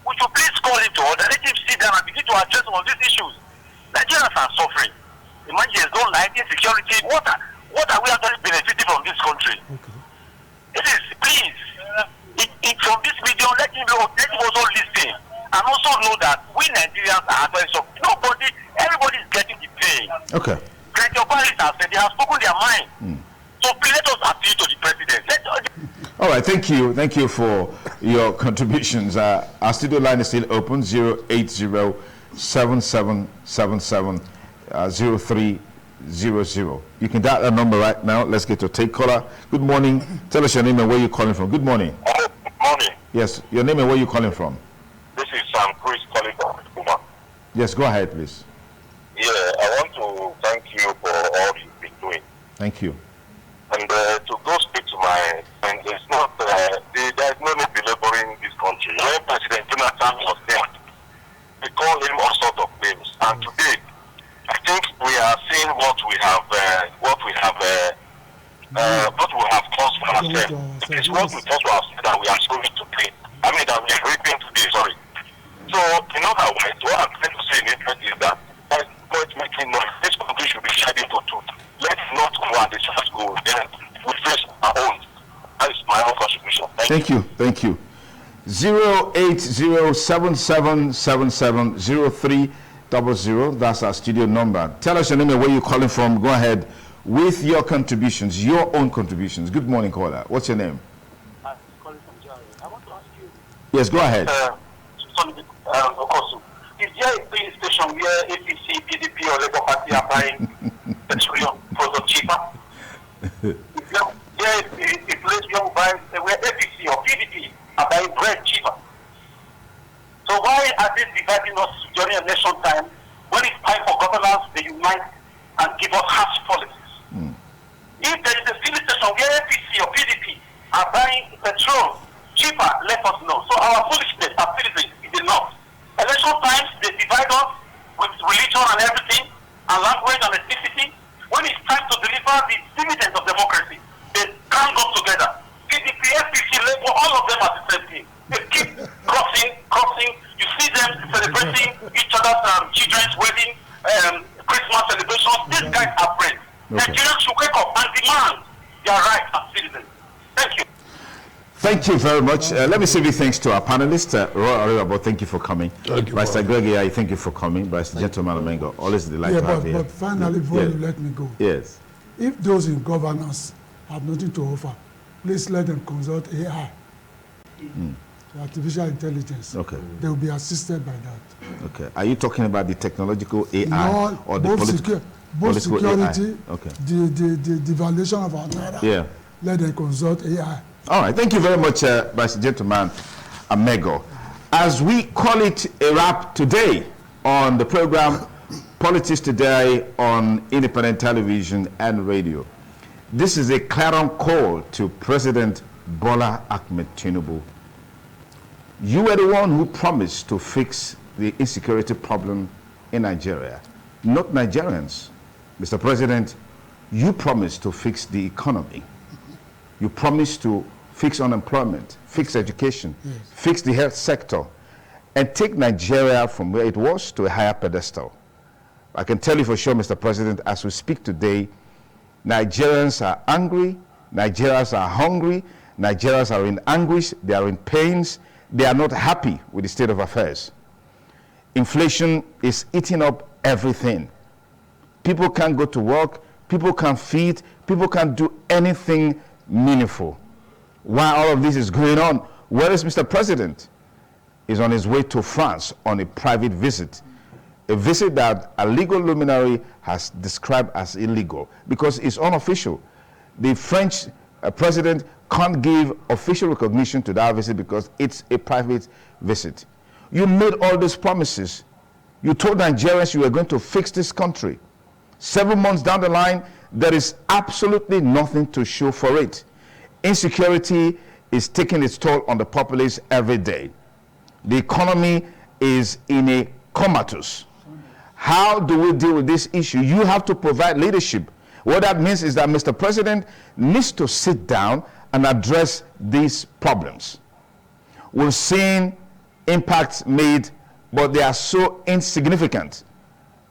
We should please call him to order. Let him sit down and begin to address some of these issues. Nigerians are suffering. Imagine there's no light, insecurity. What are we actually benefiting from this country? Okay. It is, please, from this video, let him also listen. And also know that we Nigerians are actually suffering. Everybody is getting the pain. Okay. Like your parents have said, they have spoken their mind. So please let us appeal to the president. All right, thank you. Thank you for your contributions. Our studio line is still open, 080-7777-0300. You can dial that number right now. Let's get to take caller. Good morning. Tell us your name and where you're calling from. Good morning. Good morning. Yes, your name and where you're calling from. This is Chris calling from Kuma. Yes, go ahead, please. Yeah, I want to thank you for all you've been doing. Thank you. And to go speak to my friend, there's no need belaboring this country. When President Jonathan was there, they called him all sorts of names. And today, I think we are seeing what we have caused for ourselves. It is what we thought we have said that we are going to pay. I mean, that we are reaping today, sorry. So, in other words, what I'm trying to say in interest is that point making noise. This country should be shedding for truth. Let's not go and just go. Then we face our own. That is my own contribution. Thank you. Thank you. 080-7777-0300. That's our studio number. Tell us your name and where you're calling from. Go ahead with your contributions, your own contributions. Good morning, caller. What's your name? I'm calling from Jari. I want to ask you. Yes, go ahead. Is there a filling station where APC, PDP, or Labour Party are buying petroleum products cheaper? Is there a place where APC or PDP are buying bread cheaper? So why are they dividing us during election time? When it's time for governance, they unite and give us harsh policies. If there is a filling station where APC or PDP are buying petrol cheaper, let us know. So our foolishness as citizens is enough. Election times, they divide us with religion and everything, and language and ethnicity. When it's time to deliver the dividends of democracy, they can't go together. PDP, FPC, Labour, all of them are the same thing. They keep crossing. You see them celebrating each other's children's wedding, Christmas celebrations. These guys are friends. Okay. Nigerians should wake up and demand their rights as citizens. Thank you. Thank you very much. Let me say big thanks to our panelists. Roy Aribabo, thank you for coming. Thank you. Mr. Gregory, thank you for coming. Mr. Gentleman Amengo, always a delight to have you. But finally, before you let me go, yes. if those in governance have nothing to offer, please let them consult AI, artificial intelligence. Okay. They will be assisted by that. Okay. Are you talking about the technological AI No, or the both security, AI? Okay. the valuation of our naira. Yeah. Let them consult AI. All right. Thank you very much, Mr. Gentleman Amego. As we call it a wrap today on the program Politics Today on Independent Television and Radio. This is a clarion call to President Bola Ahmed Tinubu. You were the one who promised to fix the insecurity problem in Nigeria, not Nigerians. Mr. President, You promised to fix the economy. You promised to fix unemployment, fix education, fix the health sector, and take Nigeria from where it was to a higher pedestal. I can tell you for sure, Mr. President, as we speak today, Nigerians are angry, Nigerians are hungry, Nigerians are in anguish, they are in pains, they are not happy with the state of affairs. Inflation is eating up everything. People can't go to work, people can't feed, people can't do anything meaningful. While all of this is going on, where is Mr. President? He's on his way to France on a private visit. A visit that a legal luminary has described as illegal because it's unofficial. The French president can't give official recognition to that visit because it's a private visit. You made all these promises. You told Nigerians you were going to fix this country. 7 months down the line, there is absolutely nothing to show for it. Insecurity is taking its toll on the populace every day. The economy is in a comatose. How do we deal with this issue? You have to provide leadership. What that means is that Mr. President needs to sit down and address these problems. We've seen impacts made, but they are so insignificant.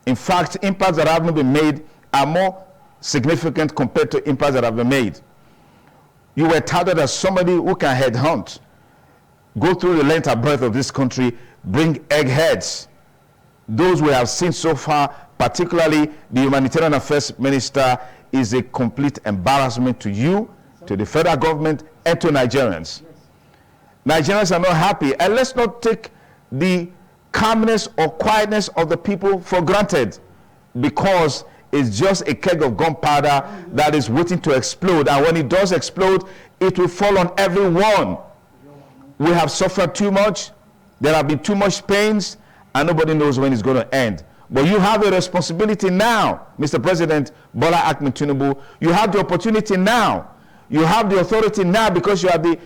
In fact, impacts that haven't been made are more significant compared to impacts that have been made. You were touted as somebody who can headhunt, go through the length and breadth of this country, bring eggheads. Those we have seen so far, particularly the Humanitarian Affairs Minister, is a complete embarrassment to you, to the federal government, and to Nigerians. Nigerians are not happy, and let's not take the calmness or quietness of the people for granted, because it's just a keg of gunpowder that is waiting to explode, and when it does explode, it will fall on everyone. We have suffered too much, there have been too much pains, and nobody knows when it's going to end. But you have a responsibility now, Mr. President Bola Ahmed Tinubu. You have the opportunity now. You have the authority now because you are the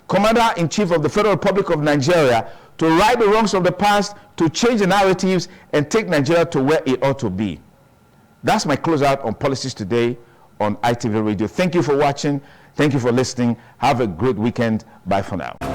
Commander-in-Chief of the Federal Republic of Nigeria to right the wrongs of the past, to change the narratives, and take Nigeria to where it ought to be. That's my closeout on Policies Today on ITV Radio. Thank you for watching. Thank you for listening. Have a great weekend. Bye for now.